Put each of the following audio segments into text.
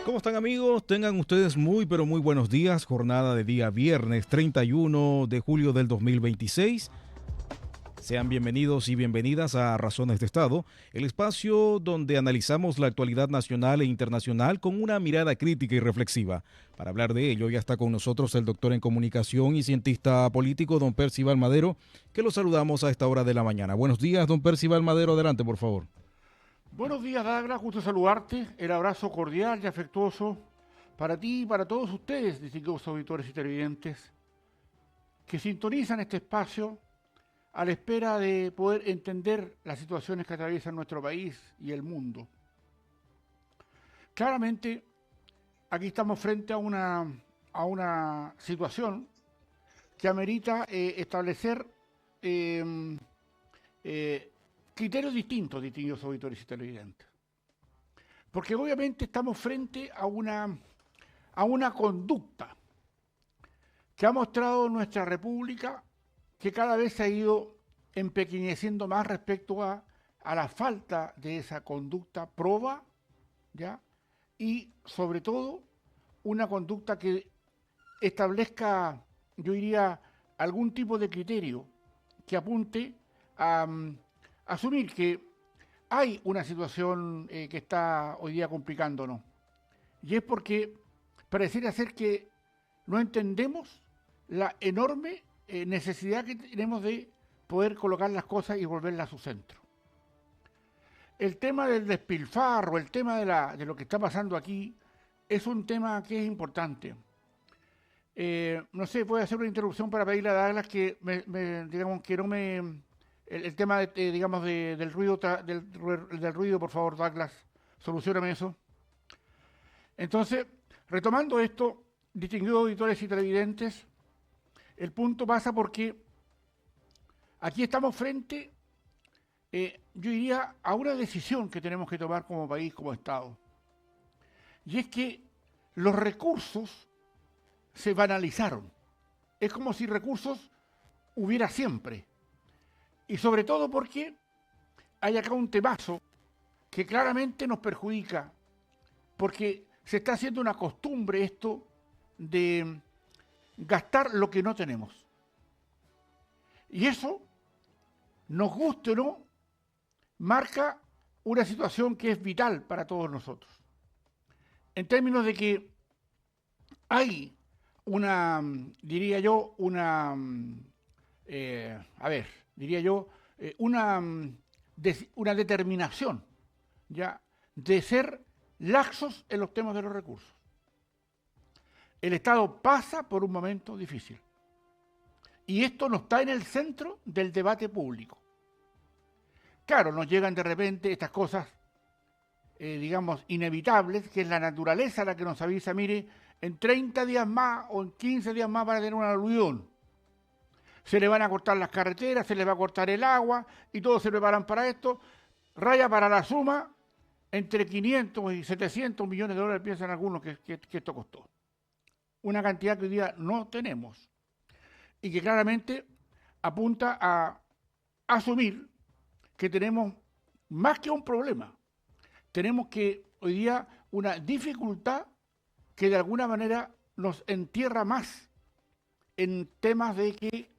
¿Cómo están amigos? Tengan ustedes muy pero muy buenos días. Jornada de día viernes 31 de julio del 2026. Sean bienvenidos y bienvenidas a Razones de Estado, el espacio donde analizamos la actualidad nacional e internacional con una mirada crítica y reflexiva. Para hablar de ello ya está con nosotros el doctor en comunicación y cientista político, don Percival Madero, que lo saludamos a esta hora de la mañana. Buenos días, don Percival Madero, adelante por favor. Buenos días, Douglas, gusto saludarte. El abrazo cordial y afectuoso para ti y para todos ustedes, distinguidos auditores y televidentes, que sintonizan este espacio a la espera de poder entender las situaciones que atraviesan nuestro país y el mundo. Claramente, aquí estamos frente a una situación que amerita establecer eh, criterios distintos, distinguidos auditores y televidentes. Porque obviamente estamos frente a una conducta que ha mostrado nuestra República que cada vez se ha ido empequeñeciendo más respecto a la falta de esa conducta proba, ¿ya? Y sobre todo una conducta que establezca, yo diría, algún tipo de criterio que apunte a asumir que hay una situación que está hoy día complicándonos. Y es porque pareciera ser que no entendemos la enorme necesidad que tenemos de poder colocar las cosas y volverlas a su centro. El tema del despilfarro, el tema de lo que está pasando aquí, es un tema que es importante. No sé, voy a hacer una interrupción para pedirle a Douglas que digamos, que no me... El tema, digamos, del ruido, del ruido, por favor, Douglas, solucioname eso. Entonces, retomando esto, distinguidos auditores y televidentes, el punto pasa porque aquí estamos frente, yo diría, a una decisión que tenemos que tomar como país, como Estado. Y es que los recursos se banalizaron. Es como si recursos hubiera siempre. Y sobre todo porque hay acá un temazo que claramente nos perjudica, porque se está haciendo una costumbre esto de gastar lo que no tenemos. Y eso, nos guste o no, marca una situación que es vital para todos nosotros. En términos de que hay una, diría yo, diría yo, una determinación ya de ser laxos en los temas de los recursos. El Estado pasa por un momento difícil y esto no está en el centro del debate público. Claro, nos llegan de repente estas cosas, digamos, inevitables, que es la naturaleza la que nos avisa, mire, en 30 días más o en 15 días más van a tener un aluvión. Se le van a cortar las carreteras, se les va a cortar el agua y todos se preparan para esto. Raya para la suma, entre 500 y 700 millones de dólares piensan algunos que esto costó. Una cantidad que hoy día no tenemos y que claramente apunta a asumir que tenemos más que un problema. Tenemos que hoy día una dificultad que de alguna manera nos entierra más en temas de que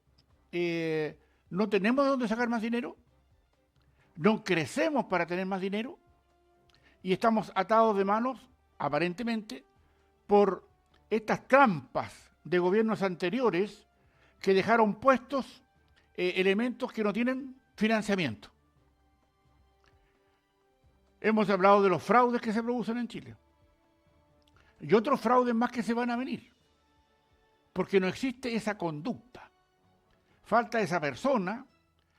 no tenemos de dónde sacar más dinero, no crecemos para tener más dinero y estamos atados de manos, aparentemente, por estas trampas de gobiernos anteriores que dejaron puestos elementos que no tienen financiamiento. Hemos hablado de los fraudes que se producen en Chile y otros fraudes más que se van a venir, porque no existe esa conducta. Falta esa persona,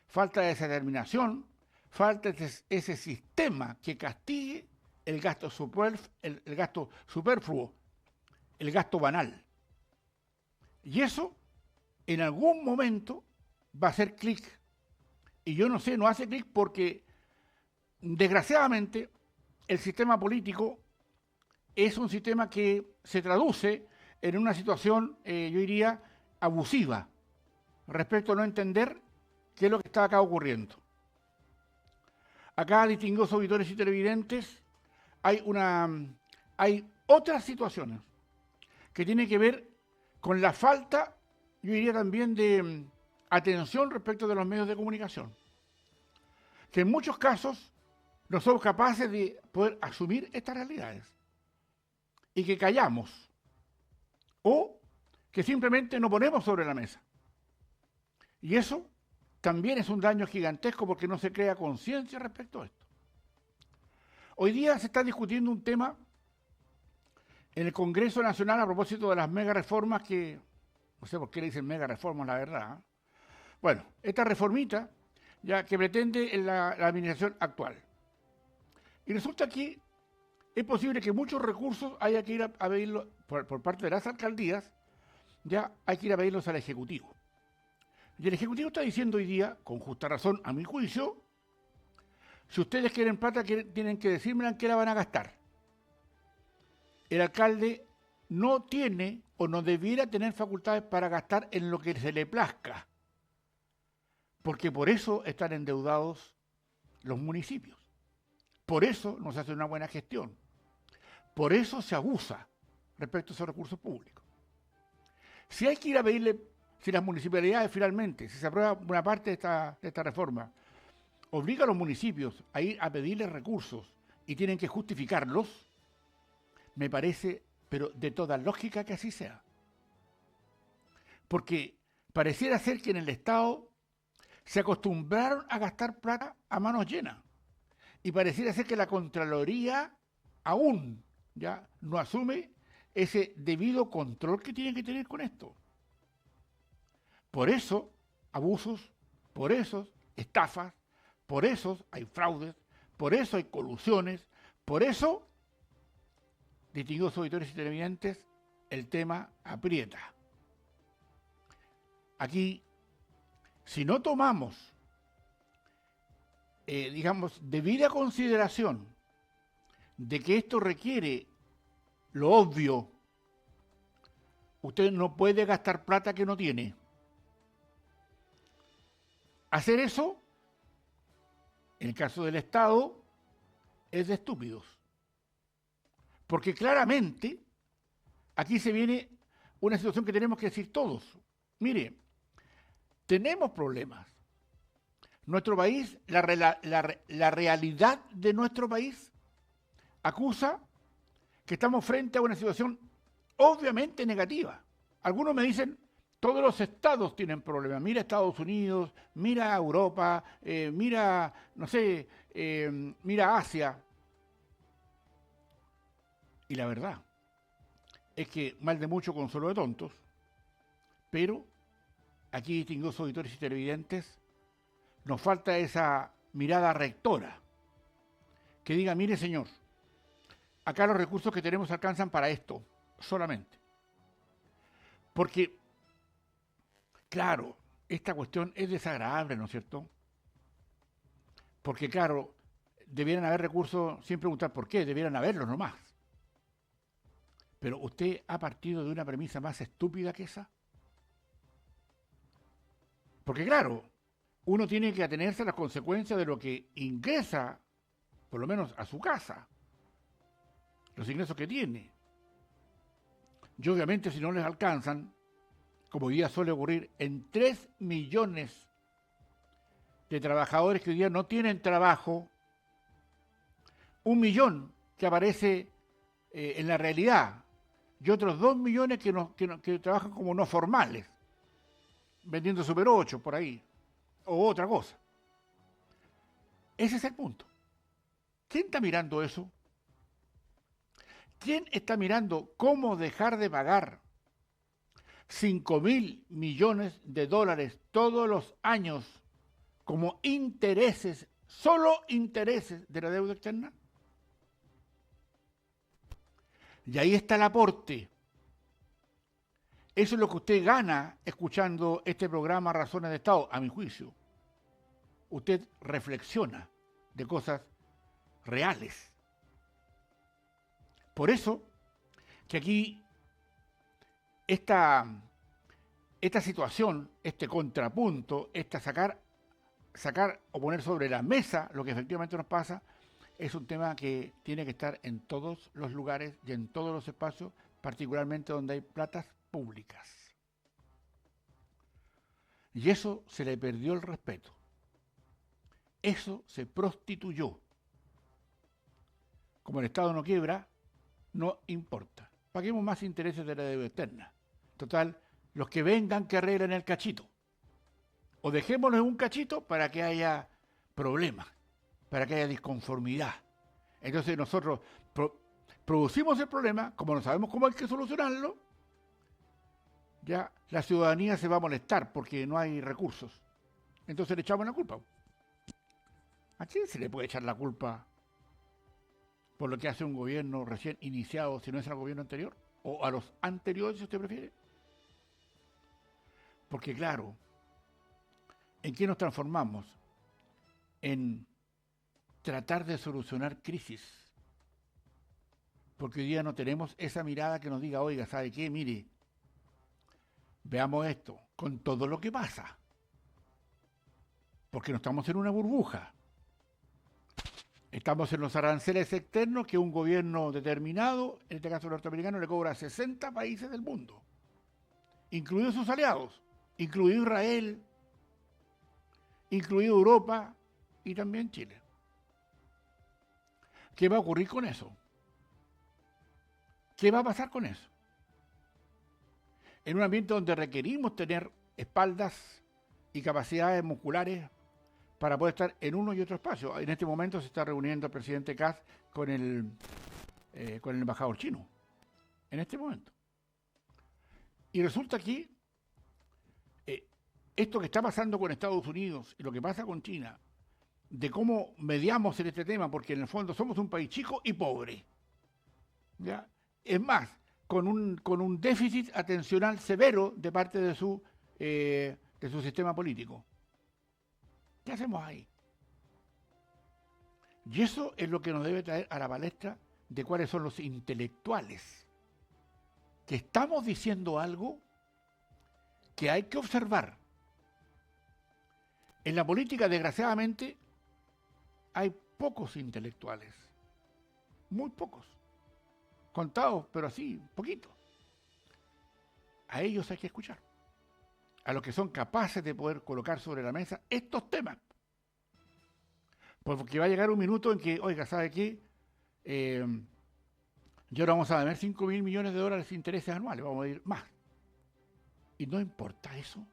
falta esa determinación, falta ese sistema que castigue el gasto superfluo, el gasto banal. Y eso en algún momento va a hacer clic. Y yo no sé, no hace clic porque desgraciadamente el sistema político es un sistema que se traduce en una situación, yo diría, abusiva respecto a no entender qué es lo que está acá ocurriendo. Acá, distinguidos auditores y televidentes, hay otras situaciones que tienen que ver con la falta, yo diría también, de atención respecto de los medios de comunicación. Que en muchos casos no somos capaces de poder asumir estas realidades y que callamos o que simplemente no ponemos sobre la mesa. Y eso también es un daño gigantesco porque no se crea conciencia respecto a esto. Hoy día se está discutiendo un tema en el Congreso Nacional a propósito de las mega reformas que, no sé por qué le dicen mega reformas, la verdad. Bueno, esta reformita ya que pretende la administración actual. Y resulta que es posible que muchos recursos haya que ir a pedirlos por parte de las alcaldías, ya hay que ir a pedirlos al Ejecutivo. Y el Ejecutivo está diciendo hoy día, con justa razón, a mi juicio, si ustedes quieren plata, tienen que decirme en qué la van a gastar. El alcalde no tiene o no debiera tener facultades para gastar en lo que se le plazca, porque por eso están endeudados los municipios. Por eso no se hace una buena gestión. Por eso se abusa respecto a esos recursos públicos. Si hay que ir a pedirle, si las municipalidades finalmente, si se aprueba una parte de esta reforma, obliga a los municipios a ir a pedirles recursos y tienen que justificarlos, me parece, pero de toda lógica que así sea. Porque pareciera ser que en el Estado se acostumbraron a gastar plata a manos llenas. Y pareciera ser que la Contraloría aún ya no asume ese debido control que tiene que tener con esto. Por eso, abusos, por eso, estafas, por eso hay fraudes, por eso hay colusiones, por eso, distinguidos auditores y televidentes, el tema aprieta. Aquí, si no tomamos, debida consideración de que esto requiere lo obvio, usted no puede gastar plata que no tiene. Hacer eso, en el caso del Estado, es de estúpidos. Porque claramente, aquí se viene una situación que tenemos que decir todos. Mire, tenemos problemas. Nuestro país, la realidad de nuestro país acusa que estamos frente a una situación obviamente negativa. Algunos me dicen, todos los estados tienen problemas. Mira Estados Unidos, mira Europa, mira, no sé, mira Asia. Y la verdad es que mal de mucho consuelo de tontos, pero aquí, distinguidos auditores y televidentes, nos falta esa mirada rectora que diga, mire señor, acá los recursos que tenemos alcanzan para esto, solamente. Porque, claro, esta cuestión es desagradable, ¿no es cierto? Porque, claro, debieran haber recursos, sin preguntar por qué, debieran haberlos nomás. Pero usted ha partido de una premisa más estúpida que esa. Porque, claro, uno tiene que atenerse a las consecuencias de lo que ingresa, por lo menos a su casa, los ingresos que tiene. Y obviamente si no les alcanzan, como hoy día suele ocurrir, en 3 millones de trabajadores que hoy día no tienen trabajo, 1 millón que aparece en la realidad y otros 2 millones que trabajan como no formales, vendiendo Super 8 por ahí, o otra cosa. Ese es el punto. ¿Quién está mirando eso? ¿Quién está mirando cómo dejar de pagar 5.000 millones de dólares todos los años como intereses, solo intereses de la deuda externa? Y ahí está el aporte. Eso es lo que usted gana escuchando este programa Razones de Estado, a mi juicio. Usted reflexiona de cosas reales. Por eso que aquí esta situación, este contrapunto, sacar o poner sobre la mesa lo que efectivamente nos pasa, es un tema que tiene que estar en todos los lugares y en todos los espacios, particularmente donde hay platas públicas. Y eso se le perdió el respeto. Eso se prostituyó. Como el Estado no quiebra, no importa. Paguemos más intereses de la deuda externa. Total, los que vengan que arreglen el cachito. O dejémoslo en un cachito para que haya problemas, para que haya disconformidad. Entonces nosotros producimos el problema, como no sabemos cómo hay que solucionarlo, ya la ciudadanía se va a molestar porque no hay recursos. Entonces le echamos la culpa. ¿A quién se le puede echar la culpa por lo que hace un gobierno recién iniciado, si no es al gobierno anterior? ¿O a los anteriores, si usted prefiere? Porque claro, ¿en qué nos transformamos? En tratar de solucionar crisis. Porque hoy día no tenemos esa mirada que nos diga, oiga, ¿sabe qué? Mire, veamos esto, con todo lo que pasa. Porque no estamos en una burbuja. Estamos en los aranceles externos que un gobierno determinado, en este caso norteamericano, le cobra a 60 países del mundo, incluidos sus aliados, incluido Israel, incluido Europa y también Chile. ¿Qué va a ocurrir con eso? ¿Qué va a pasar con eso? En un ambiente donde requerimos tener espaldas y capacidades musculares para poder estar en uno y otro espacio. En este momento se está reuniendo el presidente Kass con el embajador chino. En este momento. Y resulta que esto que está pasando con Estados Unidos y lo que pasa con China, de cómo mediamos en este tema, porque en el fondo somos un país chico y pobre. ¿Ya? Es más, con un déficit atencional severo de parte de su sistema político. ¿Qué hacemos ahí? Y eso es lo que nos debe traer a la palestra de cuáles son los intelectuales. Que estamos diciendo algo que hay que observar. En la política, desgraciadamente, hay pocos intelectuales. Muy pocos. Contados, pero así, poquitos. A ellos hay que escuchar. A los que son capaces de poder colocar sobre la mesa estos temas. Porque va a llegar un minuto en que, oiga, ¿sabe qué? Y ahora vamos a deber $5.000 millones de intereses anuales, vamos a ir más. Y no importa eso.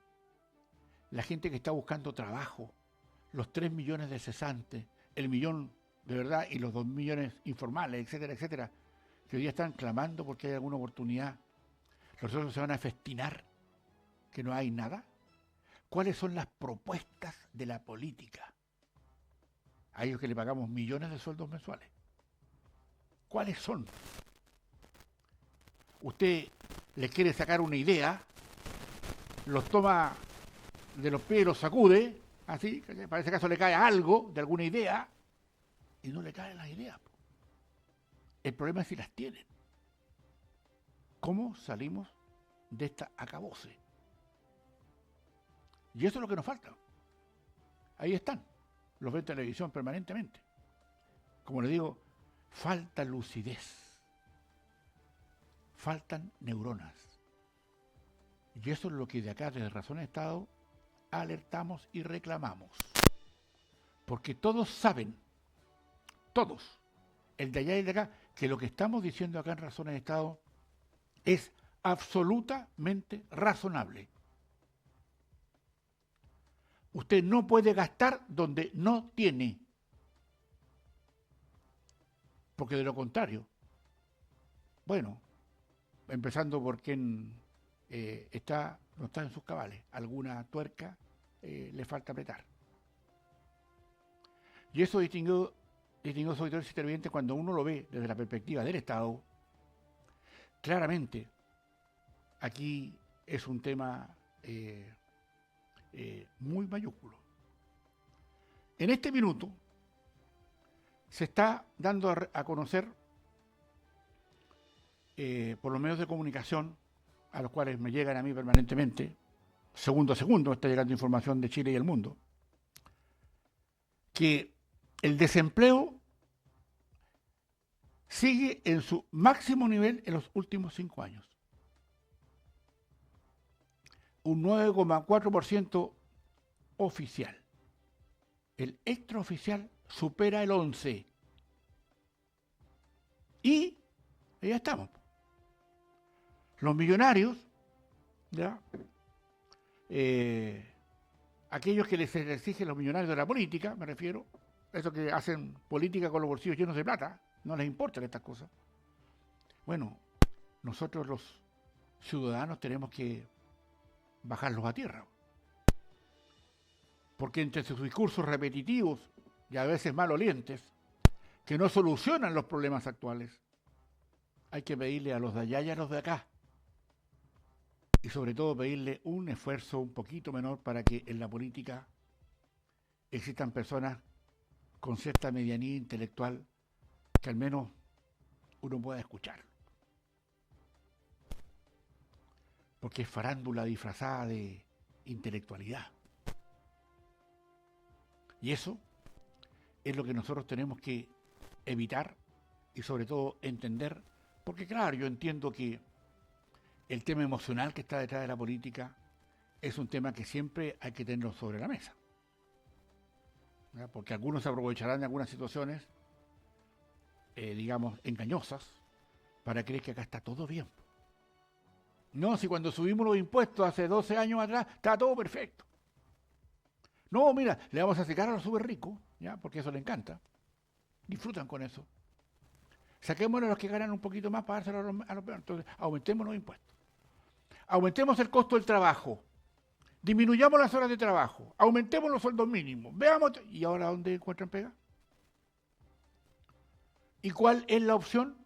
La gente que está buscando trabajo, los 3 millones de cesantes, el millón de verdad y los 2 millones informales, etcétera, etcétera, que hoy día están clamando porque hay alguna oportunidad. Los otros se van a festinar que no hay nada. ¿Cuáles son las propuestas de la política? A ellos que le pagamos millones de sueldos mensuales. ¿Cuáles son? Usted les quiere sacar una idea, los toma de los pies y los sacude, así, para ese caso le cae algo de alguna idea, y no le caen las ideas. El problema es si las tienen. ¿Cómo salimos de esta acabose? Y eso es lo que nos falta. Ahí están. Los ven en televisión permanentemente. Como les digo, falta lucidez. Faltan neuronas. Y eso es lo que de acá, desde Razón de Estado, alertamos y reclamamos. Porque todos saben, todos, el de allá y el de acá, que lo que estamos diciendo acá en Razones de Estado es absolutamente razonable. Usted no puede gastar donde no tiene. Porque de lo contrario, bueno, empezando por quien no está en sus cabales, alguna tuerca le falta apretar. Y eso, distinguidos auditores intervinientes, cuando uno lo ve desde la perspectiva del Estado, claramente aquí es un tema muy mayúsculo. En este minuto se está dando a conocer por los medios de comunicación, a los cuales me llegan a mí permanentemente, segundo a segundo está llegando información de Chile y el mundo, que el desempleo sigue en su máximo nivel en los últimos 5 años. Un 9,4% oficial. El extraoficial supera el 11%. Y ya estamos. Los millonarios, ¿ya? Aquellos que les exigen los millonarios de la política, me refiero, esos que hacen política con los bolsillos llenos de plata, no les importan estas cosas. Bueno, nosotros los ciudadanos tenemos que bajarlos a tierra. Porque entre sus discursos repetitivos y a veces malolientes, que no solucionan los problemas actuales, hay que pedirle a los de allá y a los de acá. Y sobre todo pedirle un esfuerzo un poquito menor para que en la política existan personas con cierta medianía intelectual que al menos uno pueda escuchar. Porque es farándula disfrazada de intelectualidad. Y eso es lo que nosotros tenemos que evitar y sobre todo entender, porque claro, yo entiendo que el tema emocional que está detrás de la política es un tema que siempre hay que tenerlo sobre la mesa. ¿Ya? Porque algunos se aprovecharán de algunas situaciones, digamos, engañosas, para creer que acá está todo bien. No, si cuando subimos los impuestos hace 12 años atrás, estaba todo perfecto. No, mira, le vamos a sacar a los súper ricos, ¿ya? Porque eso les encanta. Disfrutan con eso. Saquémonos a los que ganan un poquito más para dárselo a los peores. Entonces, aumentemos los impuestos. Aumentemos el costo del trabajo. Disminuyamos las horas de trabajo. Aumentemos los sueldos mínimos. Veamos. ¿Y ahora dónde encuentran pega? ¿Y cuál es la opción?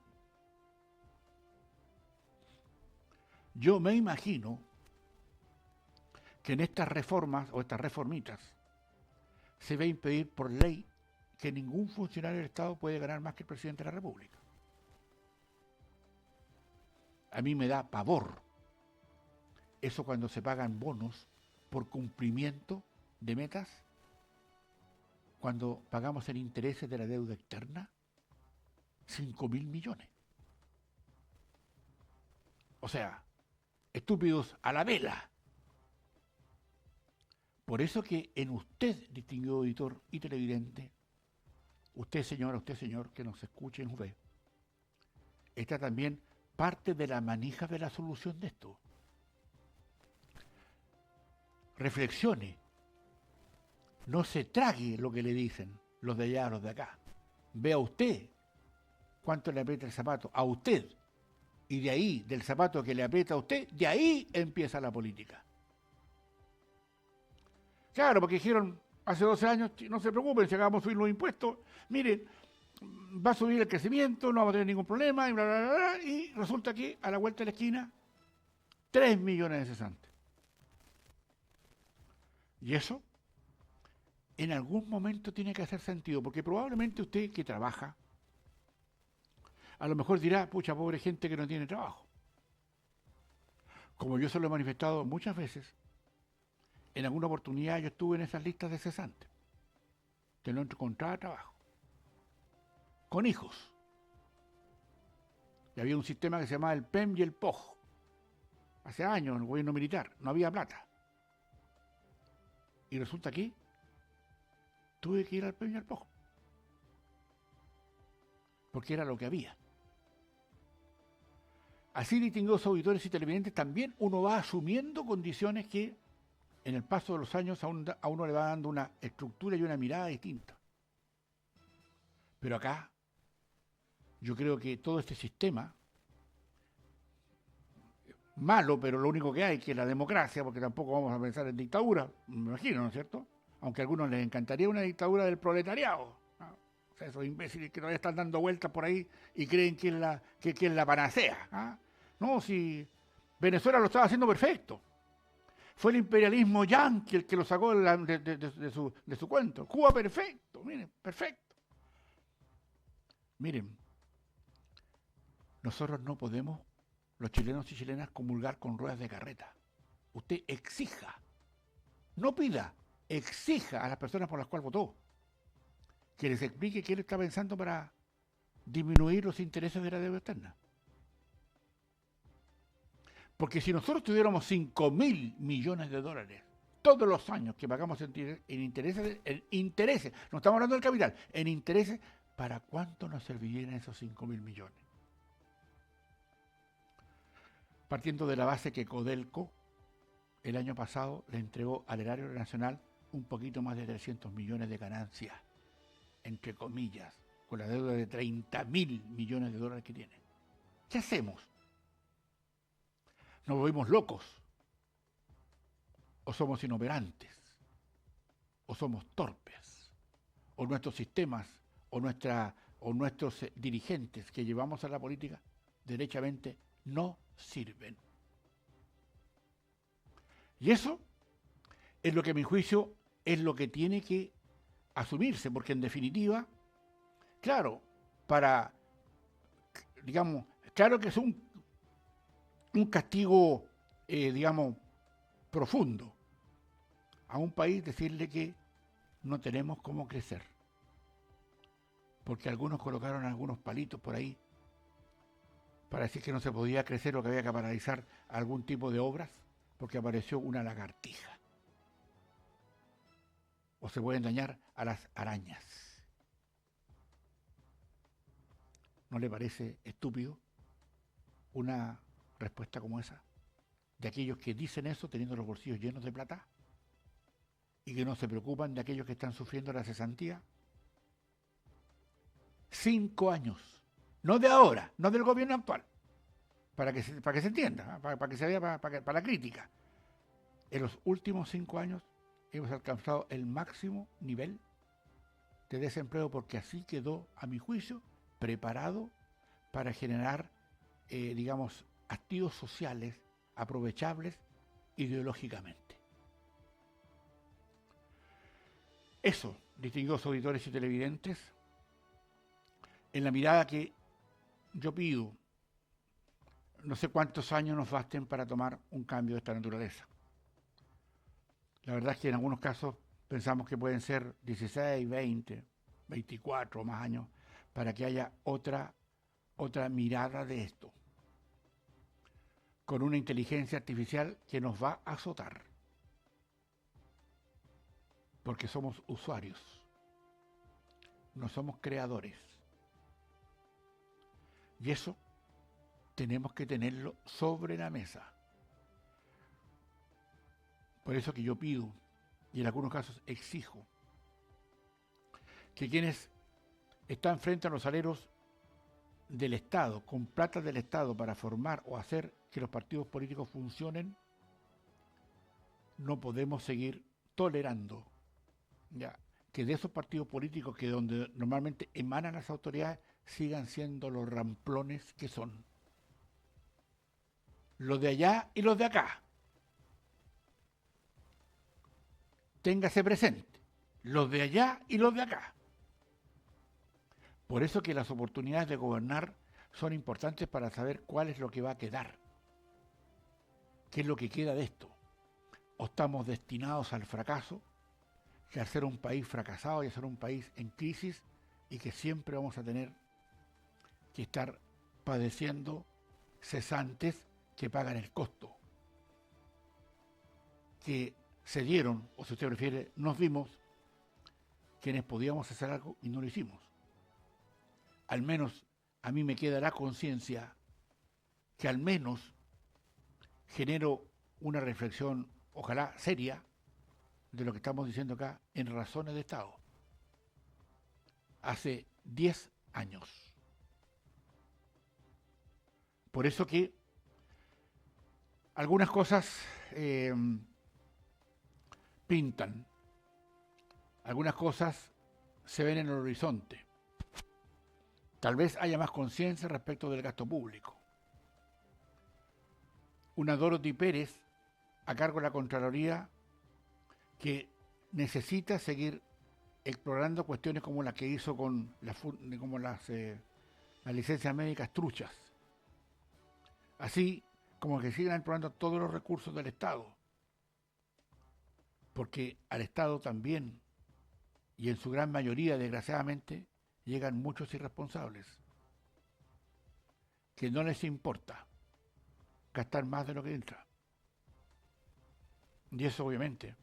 Yo me imagino que en estas reformas o estas reformitas se va a impedir por ley que ningún funcionario del Estado puede ganar más que el presidente de la República. A mí me da pavor eso cuando se pagan bonos por cumplimiento de metas, cuando pagamos en intereses de la deuda externa 5.000 millones. O sea, estúpidos a la vela. Por eso que en usted, distinguido auditor y televidente, usted señor, que nos escuche en UV, está también parte de la manija de la solución de esto. Reflexione, no se trague lo que le dicen los de allá, los de acá. Vea usted cuánto le aprieta el zapato a usted, y de ahí, del zapato que le aprieta a usted, de ahí empieza la política. Claro, porque dijeron hace 12 años, no se preocupen, si acabamos de subir los impuestos, miren, va a subir el crecimiento, no vamos a tener ningún problema, y bla, bla, bla, bla, y resulta que a la vuelta de la esquina, 3 millones de cesantes. Y eso, en algún momento tiene que hacer sentido, porque probablemente usted que trabaja, a lo mejor dirá, pucha, pobre gente que no tiene trabajo. Como yo se lo he manifestado muchas veces, en alguna oportunidad yo estuve en esas listas de cesantes, que no encontraba trabajo, con hijos. Y había un sistema que se llamaba el PEM y el POJ. Hace años en el gobierno militar, no había plata. Y resulta que tuve que ir al PEM y al POJ, porque era lo que había. Así, distinguidos auditores y televidentes, también uno va asumiendo condiciones que en el paso de los años a uno le va dando una estructura y una mirada distinta. Pero acá, yo creo que todo este sistema, malo, pero lo único que hay, que es la democracia, porque tampoco vamos a pensar en dictadura, me imagino, ¿no es cierto? Aunque a algunos les encantaría una dictadura del proletariado. O sea, esos imbéciles que todavía están dando vueltas por ahí y creen que es la panacea. ¿Ah? No, si Venezuela lo estaba haciendo perfecto. Fue el imperialismo yanqui el que lo sacó de su cuento. Cuba perfecto, miren, perfecto. Miren, nosotros no podemos, los chilenos y chilenas, comulgar con ruedas de carreta. Usted exija, no pida, exija a las personas por las cuales votó, que les explique qué le está pensando para disminuir los intereses de la deuda externa. Porque si nosotros tuviéramos 5.000 millones de dólares todos los años que pagamos en intereses, no estamos hablando del capital, en intereses, ¿para cuánto nos servirían esos 5.000 millones? Partiendo de la base que Codelco el año pasado le entregó al erario nacional un poquito más de 300 millones de ganancias, entre comillas, con la deuda de 30.000 millones de dólares que tiene. ¿Qué hacemos? ¿Nos volvimos locos? ¿O somos inoperantes? ¿O somos torpes? ¿O nuestros sistemas o nuestros dirigentes que llevamos a la política derechamente no sirven? Y eso es lo que a mi juicio es lo que tiene que asumirse, porque en definitiva, claro, claro que es un castigo, profundo a un país decirle que no tenemos cómo crecer, porque algunos colocaron algunos palitos por ahí para decir que no se podía crecer o que había que paralizar algún tipo de obras porque apareció una lagartija. O se pueden dañar a las arañas. ¿No le parece estúpido una respuesta como esa? De aquellos que dicen eso teniendo los bolsillos llenos de plata y que no se preocupan de aquellos que están sufriendo la cesantía. 5 años, no de ahora, no del gobierno actual, para que se entienda, para que se vea, para la crítica. En los últimos 5 años hemos alcanzado el máximo nivel de desempleo porque así quedó, a mi juicio, preparado para generar, activos sociales aprovechables ideológicamente. Eso, distinguidos auditores y televidentes, en la mirada que yo pido, no sé cuántos años nos basten para tomar un cambio de esta naturaleza. La verdad es que en algunos casos pensamos que pueden ser 16, 20, 24 o más años para que haya otra mirada de esto, con una inteligencia artificial que nos va a azotar, porque somos usuarios, no somos creadores. Y eso tenemos que tenerlo sobre la mesa. Por eso que yo pido, y en algunos casos exijo, que quienes están frente a los aleros del Estado, con plata del Estado para formar o hacer que los partidos políticos funcionen, no podemos seguir tolerando que de esos partidos políticos que donde normalmente emanan las autoridades sigan siendo los ramplones que son. Los de allá y los de acá. Téngase presente, los de allá y los de acá. Por eso que las oportunidades de gobernar son importantes para saber cuál es lo que va a quedar. ¿Qué es lo que queda de esto? ¿O estamos destinados al fracaso, y a ser un país fracasado y a ser un país en crisis y que siempre vamos a tener que estar padeciendo cesantes que pagan el costo? Que se dieron, o si usted prefiere, nos vimos quienes podíamos hacer algo y no lo hicimos. Al menos a mí me queda la conciencia que al menos genero una reflexión, ojalá seria, de lo que estamos diciendo acá en Razones de Estado. Hace 10 años. Por eso que algunas cosas pintan, algunas cosas se ven en el horizonte. Tal vez haya más conciencia respecto del gasto público. Una Dorothy Pérez, a cargo de la Contraloría, que necesita seguir explorando cuestiones como las que hizo con las licencias médicas truchas. Así como que sigan explorando todos los recursos del Estado. Porque al Estado también, y en su gran mayoría, desgraciadamente, llegan muchos irresponsables. que no les importa gastar más de lo que entra. Y eso obviamente,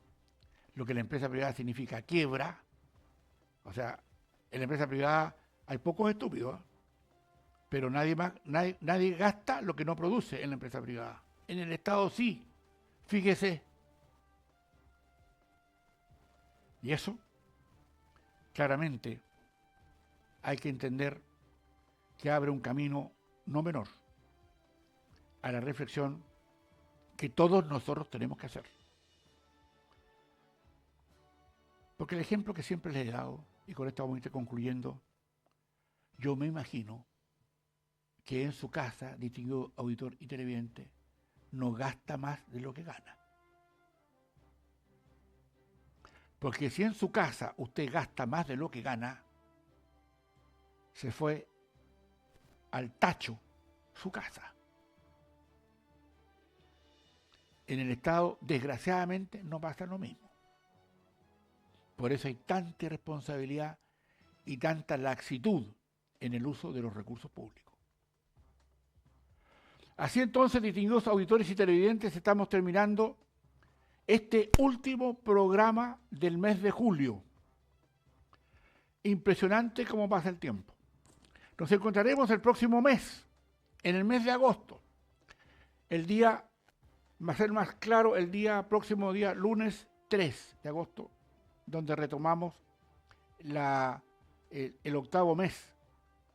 lo que la empresa privada significa quiebra. O sea, en la empresa privada hay pocos estúpidos, pero nadie gasta lo que no produce en la empresa privada. En el Estado sí, fíjese. Y eso, claramente, hay que entender que abre un camino no menor a la reflexión que todos nosotros tenemos que hacer. Porque el ejemplo que siempre les he dado, y con esto vamos a ir concluyendo, yo me imagino que en su casa, distinguido auditor y televidente, no gasta más de lo que gana. Porque si en su casa usted gasta más de lo que gana, se fue al tacho su casa. En el Estado, desgraciadamente, no pasa lo mismo. Por eso hay tanta irresponsabilidad y tanta laxitud en el uso de los recursos públicos. Así entonces, distinguidos auditores y televidentes, estamos terminando este último programa del mes de julio. Impresionante cómo pasa el tiempo. Nos encontraremos el próximo mes, en el mes de agosto. El día, va a ser más claro, el próximo día, lunes 3 de agosto, donde retomamos el octavo mes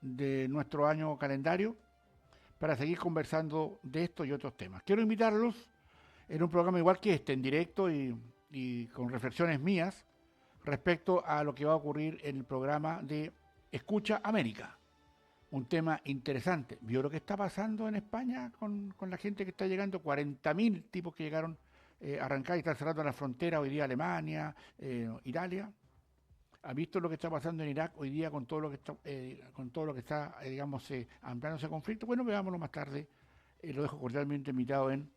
de nuestro año calendario para seguir conversando de esto y otros temas. Quiero invitarlos en un programa igual que este, en directo y con reflexiones mías respecto a lo que va a ocurrir en el programa de Escucha América. Un tema interesante. ¿Vio lo que está pasando en España con la gente que está llegando? 40.000 tipos que llegaron a arrancar y están cerrando la frontera hoy día Alemania, Italia. ¿Ha visto lo que está pasando en Irak hoy día con todo lo que está, ampliándose el conflicto? Bueno, veámoslo más tarde. Lo dejo cordialmente invitado en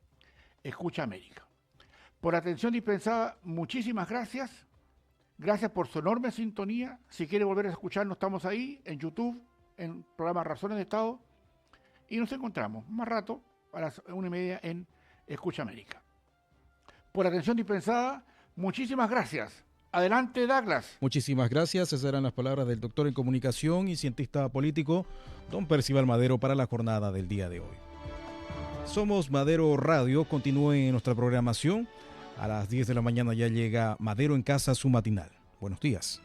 Escucha América. Por atención dispensada, muchísimas gracias. Gracias por su enorme sintonía. Si quiere volver a escucharnos, estamos ahí en YouTube, en el programa Razones de Estado. Y nos encontramos más rato a las 1:30 en Escucha América. Por atención dispensada, muchísimas gracias. Adelante, Douglas. Muchísimas gracias. Esas eran las palabras del doctor en comunicación y cientista político, don Percival Madero, para la jornada del día de hoy. Somos Madero Radio. Continúe en nuestra programación. A las 10 de la mañana ya llega Madero en Casa, su matinal. Buenos días.